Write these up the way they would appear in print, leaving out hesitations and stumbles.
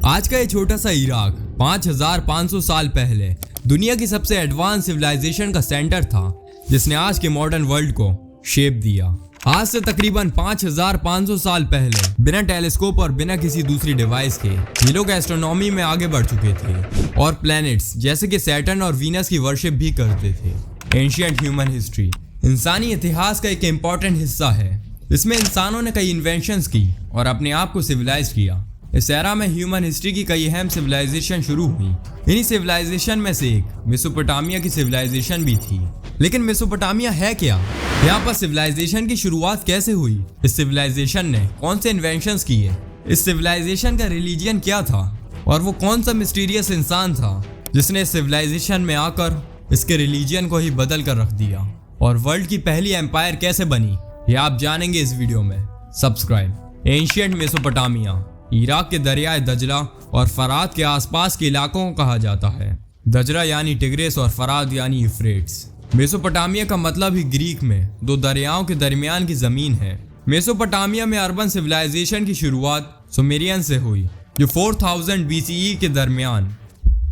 आज का ये छोटा सा इराक 5500 साल पहले दुनिया की सबसे एडवांस सिविलाइजेशन का सेंटर था, जिसने आज के मॉडर्न वर्ल्ड को शेप दिया। आज से तकरीबन 5500 साल पहले बिना टेलीस्कोप और बिना किसी दूसरी डिवाइस के ये लोग एस्ट्रोनॉमी में आगे बढ़ चुके थे और प्लैनेट्स जैसे कि सैटर्न और वीनस की वर्शिप भी करते थे। एंशिएंट ह्यूमन हिस्ट्री इंसानी इतिहास का एक इम्पॉर्टेंट हिस्सा है। इसमें इंसानों ने कई इन्वेंशंस की और अपने आप को सिविलाइज किया। इस एरा में ह्यूमन हिस्ट्री की कई अहम सिविलाइजेशन शुरू हुई। इन्हीं सिविलाइजेशन में से एक मेसोपोटामिया की सिविलाइजेशन भी थी। लेकिन मेसोपोटामिया है क्या? यहाँ पर सिविलाइजेशन की शुरुआत कैसे हुई? इस सिविलाइजेशन ने कौन से इन्वेंशंस किए? इस सिविलाइजेशन का रिलीजियन क्या था? और वो कौन सा मिस्टीरियस इंसान था जिसने इस सिविलाइजेशन में आकर इसके रिलीजियन को ही बदल कर रख दिया? और वर्ल्ड की पहली एम्पायर कैसे बनी, ये आप जानेंगे इस वीडियो में। सब्सक्राइब। एंशिएंट मेसोपोटामिया इराक के दरियाए दजला और फरात के आसपास के इलाकों को कहा जाता है। दजला यानी टिग्रिस और फरात यानी यूफ्रेट्स। मेसोपोटामिया का मतलब ही ग्रीक में दो दरियाओं के दरमियान की जमीन है। मेसोपोटामिया में अर्बन सिविलाइजेशन की शुरुआत सुमेरियन से हुई, जो 4000 BCE के दरमियान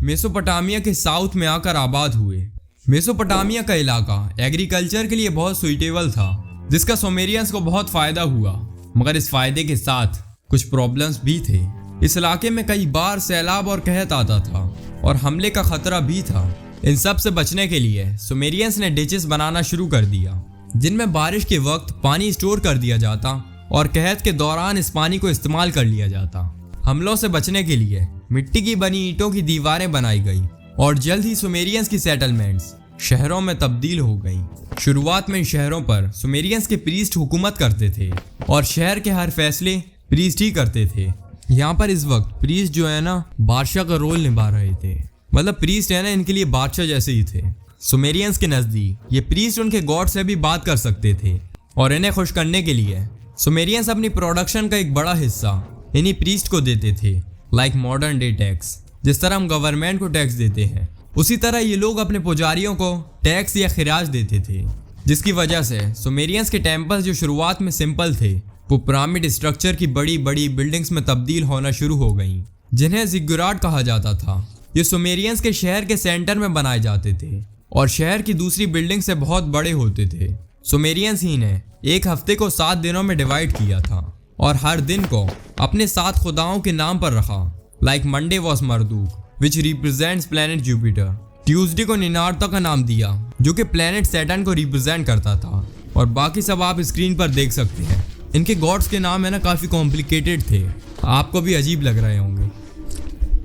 मेसोपोटामिया के साउथ में आकर आबाद हुए। मेसोपोटामिया का इलाका एग्रीकल्चर के लिए बहुत सुइटेबल था, जिसका सुमेरियंस को बहुत फायदा हुआ। मगर इस फायदे के साथ कुछ प्रॉब्लम्स भी थे। इस इलाके में कई बार सैलाब और कहत आता था और हमले का खतरा भी था। इन सब से बचने के लिए सुमेरियंस ने डिचेस बनाना शुरू कर दिया, जिनमें बारिश के वक्त पानी स्टोर कर दिया जाता और कहत के दौरान इस पानी को इस्तेमाल कर लिया जाता। हमलों से बचने के लिए मिट्टी की बनी ईंटों की दीवारें बनाई गई और जल्द ही सुमेरियंस की सेटलमेंट्स शहरों में तब्दील हो गई। शुरुआत में इन शहरों पर सुमेरियंस के प्रीस्ट हुकूमत करते थे और शहर के हर फैसले प्रीस्ट ही करते थे। यहाँ पर इस वक्त प्रीस्ट जो है ना, बादशाह का रोल निभा रहे थे। मतलब प्रीस्ट है ना, इनके लिए बादशाह जैसे ही थे। सुमेरियंस के नजदीक ये प्रीस्ट उनके गॉड से भी बात कर सकते थे और इन्हें खुश करने के लिए सुमेरियंस अपनी प्रोडक्शन का एक बड़ा हिस्सा इन्हीं प्रीस्ट को देते थे। Like modern day tax. जिस तरह हम गवर्नमेंट को टैक्स देते हैं, उसी तरह ये लोग अपने पुजारियों को टैक्स या खिराज देते थे, जिसकी वजह से सुमेरियंस के टेम्पल्स जो शुरुआत में सिंपल थे, वो पिरामिड स्ट्रक्चर की बड़ी बड़ी बिल्डिंग्स में तब्दील होना शुरू हो गईं, जिन्हें जिग्गुराट कहा जाता था। ये सुमेरियंस के शहर के सेंटर में बनाए जाते थे और शहर की दूसरी बिल्डिंग से बहुत बड़े होते थे। सुमेरियंस ही ने एक हफ्ते को 7 दिनों में डिवाइड किया था और हर दिन को अपने 7 खुदाओं के नाम पर रखा। Like Monday was Marduk, which represents planet Jupiter. Tuesday को निनार्ता का नाम दिया, जो कि प्लैनेट सैटर्न को रिप्रेजेंट करता था। और बाकी सब आप स्क्रीन पर देख सकते हैं। इनके गॉड्स के नाम है ना, काफी कॉम्प्लिकेटेड थे, आपको भी अजीब लग रहे होंगे।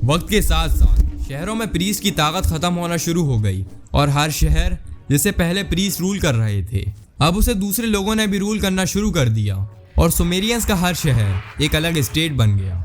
वक्त के साथ साथ शहरों में प्रीस्ट की ताकत खत्म होना शुरू हो गई और हर शहर जिसे पहले प्रीस्ट रूल कर रहे थे, अब उसे दूसरे लोगों ने भी रूल करना शुरू कर दिया और सुमेरियंस का हर शहर एक अलग स्टेट बन गया।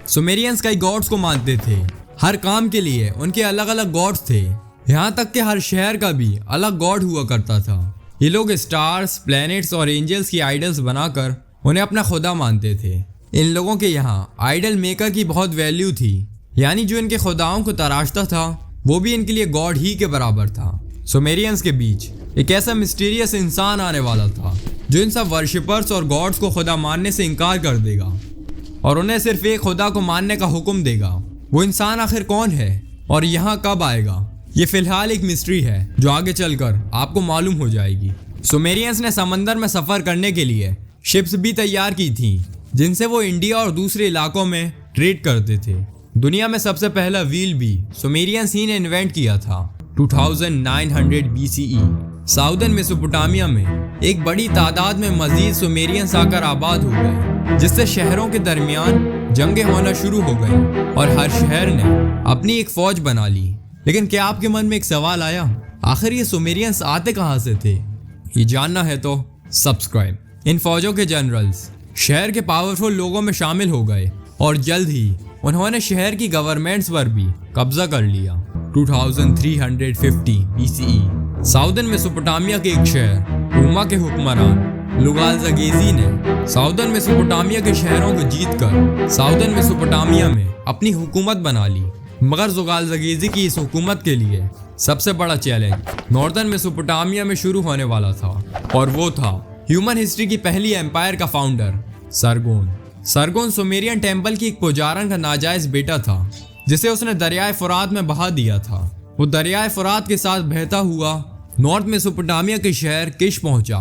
सुमेरियंस कई गॉड्स को मानते थे। हर काम के लिए उनके अलग अलग गॉड्स थे। यहाँ तक कि हर शहर का भी अलग गॉड हुआ करता था। ये लोग स्टार्स, प्लैनेट्स और एंजल्स की आइडल्स बनाकर उन्हें अपना खुदा मानते थे। इन लोगों के यहाँ आइडल मेकर की बहुत वैल्यू थी, यानी जो इनके खुदाओं को तराशता था वो भी इनके लिए गॉड ही के बराबर था। सुमेरियंस के बीच एक ऐसा मिस्टीरियस इंसान आने वाला था जो इन सब वर्शिपर्स और गॉड्स को खुदा मानने से इनकार कर देगा और उन्हें सिर्फ एक खुदा को मानने का हुक्म देगा। वो इंसान आखिर कौन है और यहाँ कब आएगा, ये फिलहाल एक मिस्ट्री है जो आगे चलकर आपको मालूम हो जाएगी। सुमेरियंस ने समंदर में सफर करने के लिए शिप्स भी तैयार की थी, जिनसे वो इंडिया और दूसरे इलाकों में ट्रेड करते थे। दुनिया में सबसे पहला व्हील भी सुमेरियंस ही ने इन्वेंट किया था 2900 BCE। साउदर्न मेसोपोटामिया में एक बड़ी तादाद में मजीद सुमेरियंस आकर आबाद हो गए, जिससे शहरों के दरमियान जंगें होना शुरू हो गई और हर शहर ने अपनी एक फौज बना ली। लेकिन क्या आपके मन में एक सवाल आया, आखिर ये सुमेरियंस आते कहाँ से थे? ये जानना है तो सब्सक्राइब। इन फौजों के जनरल्स शहर के पावरफुल लोगों में शामिल हो गए और जल्द ही उन्होंने शहर की गवर्नमेंट्स पर भी कब्जा कर लिया। 2350 BCE साउदर्न मेसोपोटामिया के एक शहर उमा के हुक्मरान लुगालजागेजी ने साउदर्न मेसोपोटामिया के शहरों को जीतकर साउदर्न मेसोपोटामिया में अपनी हुकूमत बना ली। मगर जुगालजागेजी की इस हुकूमत के लिए सबसे बड़ा चैलेंज नॉर्दर्न मेसोपोटामिया में शुरू होने वाला था और वो था ह्यूमन हिस्ट्री की पहली एम्पायर का फाउंडर सरगोन। सरगोन सुमेरियन टेम्पल की एक पुजारन का नाजायज बेटा था जिसे उसने दरियाए फुरात में बहा दिया था। वो दरियाए फुरात के साथ बहता हुआ नॉर्थ मेसोपोटामिया के शहर किश पहुंचा,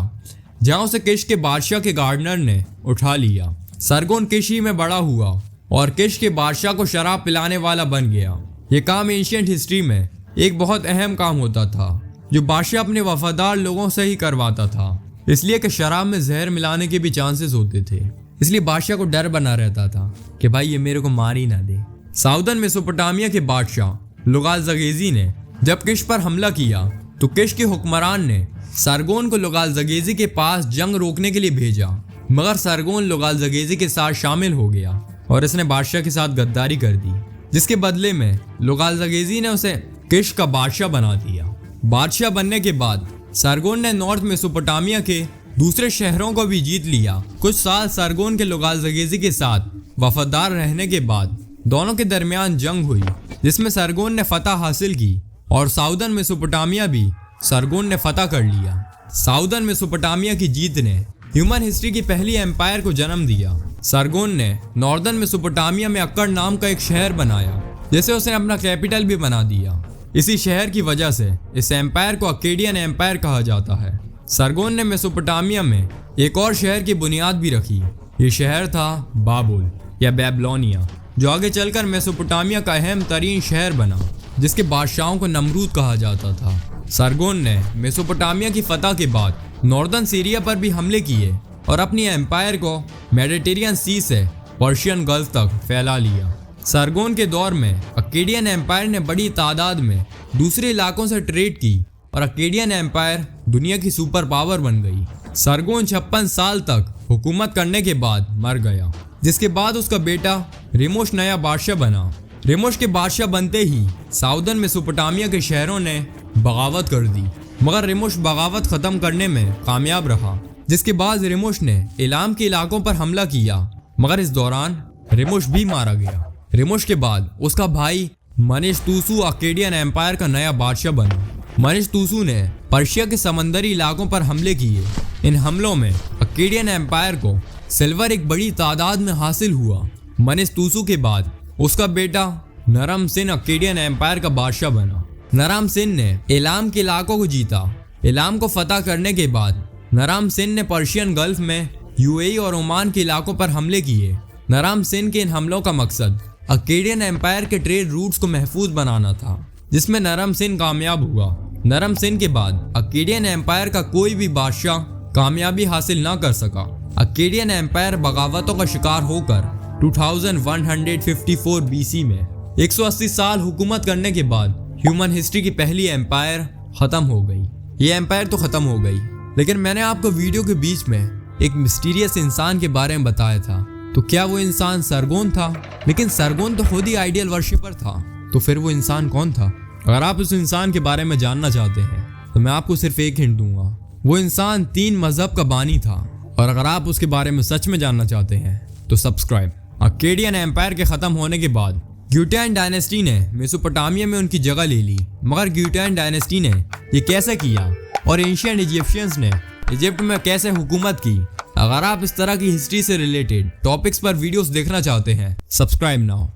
जहां उसे किश के बादशाह के गार्डनर ने उठा लिया। सरगोन किश ही में बड़ा हुआ और किश के बादशाह को शराब पिलाने वाला बन गया। ये काम एंशिएंट हिस्ट्री में एक बहुत अहम काम होता था जो बादशाह अपने वफादार लोगों से ही करवाता था, इसलिए कि शराब में जहर मिलाने के भी चांसेस होते थे। इसलिए बादशाह को डर बना रहता था कि भाई ये मेरे को मार ही ना दे। साउदर्न मेसोपोटामिया के बादशाह लुगालजगेजी ने जब किश पर हमला किया तो किश के हुक्मरान ने सरगोन को लुगालजगेजी के पास जंग रोकने के लिए भेजा, मगर सरगोन लुगालजगेजी के साथ शामिल हो गया और इसने बादशाह के साथ गद्दारी कर दी, जिसके बदले में लुगालजगेजी ने उसे किश का बादशाह बना दिया। बादशाह बनने के बाद सरगोन ने नॉर्थ मेसोपोटामिया के दूसरे शहरों को भी जीत लिया। कुछ साल सरगोन के लुगालजगेजी के साथ वफादार रहने के बाद दोनों के दरमियान जंग हुई, जिसमें सरगोन ने फतह हासिल की और साउदर्न मेसोपोटामिया भी सरगोन ने फतह कर लिया। साउदर्न मेसोपोटामिया की जीत ने ह्यूमन हिस्ट्री की पहली एम्पायर को जन्म दिया। सरगोन ने नॉर्दर्न मेसोपोटामिया में अक्कड़ नाम का एक शहर बनाया, जिसे उसने अपना कैपिटल भी बना दिया। इसी शहर की वजह से इस एम्पायर को अकेडियन एम्पायर कहा जाता है। सरगोन ने मेसोपोटामिया में एक और शहर की बुनियाद भी रखी। ये शहर था बाबुल या बेबलोनिया, जो आगे चलकर मेसोपोटामिया का अहम तरीन शहर बना, जिसके बादशाहों को नमरूद कहा जाता था। सरगोन ने मेसोपोटामिया की फतह के बाद नॉर्दर्न सीरिया पर भी हमले किए और अपनी एम्पायर को मेडिटेरियन सी से पर्शियन गल्फ तक फैला लिया। सरगोन के दौर में अकेडियन एम्पायर ने बड़ी तादाद में दूसरे इलाकों से ट्रेड की और अकेडियन एम्पायर दुनिया की सुपर पावर बन गई। सरगोन 56 साल तक हुकूमत करने के बाद मर गया, जिसके बाद उसका बेटा रिमोश नया बादशाह बना। रिमोश के बादशाह बनते ही साउदर्न मेसोपोटामिया के शहरों ने बगावत कर दी, मगर रिमोश बगावत खत्म करने में कामयाब रहा, जिसके बाद रिमोश ने इलाम के इलाकों पर हमला किया, मगर इस दौरान रिमोश भी मारा गया। रिमोश के बाद उसका भाई मनिशतुसु अकेडियन एम्पायर का नया बादशाह बना। मनिशतुसु ने पर्शिया के समंदरी इलाकों पर हमले किए। इन हमलों में अकेडियन एम्पायर को सिल्वर एक बड़ी तादाद में हासिल हुआ। मनिशतुसु के बाद उसका बेटा नरम सिन अकेडियन एम्पायर का बादशाह बना। नरम सिन ने इलाम के इलाकों को जीता। इलाम को फतह करने के बाद नरम सिन ने पर्शियन गल्फ में यूएई और ओमान के इलाकों पर हमले किए। नरम सिन के इन हमलों का मकसद अकेडियन एम्पायर के ट्रेड रूट्स को महफूज बनाना था, जिसमें नरम सिन कामयाब हुआ। नरम सिन के बाद अकेडियन एम्पायर का कोई भी बादशाह कामयाबी हासिल ना कर सका। अकेडियन एम्पायर बगावतों का शिकार होकर 2154 BC में 180 साल हुकूमत करने के बाद ह्यूमन हिस्ट्री की पहली एम्पायर खत्म हो गई। ये एम्पायर तो खत्म हो गई, लेकिन मैंने आपको वीडियो के बीच में एक मिस्टीरियस इंसान के बारे में बताया था। तो क्या वो इंसान सरगोन था? लेकिन सरगोन तो खुद ही आइडियल वर्शिपर था, तो फिर वो इंसान कौन था? अगर आप उस इंसान के बारे में जानना चाहते हैं तो मैं आपको सिर्फ एक हिंट दूंगा। वो इंसान 3 मजहब का बानी था, और अगर आप उसके बारे में सच में जानना चाहते हैं तो सब्सक्राइब। अकेडियन एम्पायर के खत्म होने के बाद ग्यूटान डायनेस्टी ने मेसोपोटामिया में उनकी जगह ले ली, मगर ग्यूटान डायनेस्टी ने ये कैसे किया और एंशिएंट इजिप्शियंस ने इजिप्ट में कैसे हुकूमत की? अगर आप इस तरह की हिस्ट्री से रिलेटेड टॉपिक्स पर वीडियोस देखना चाहते हैं, सब्सक्राइब नाउ।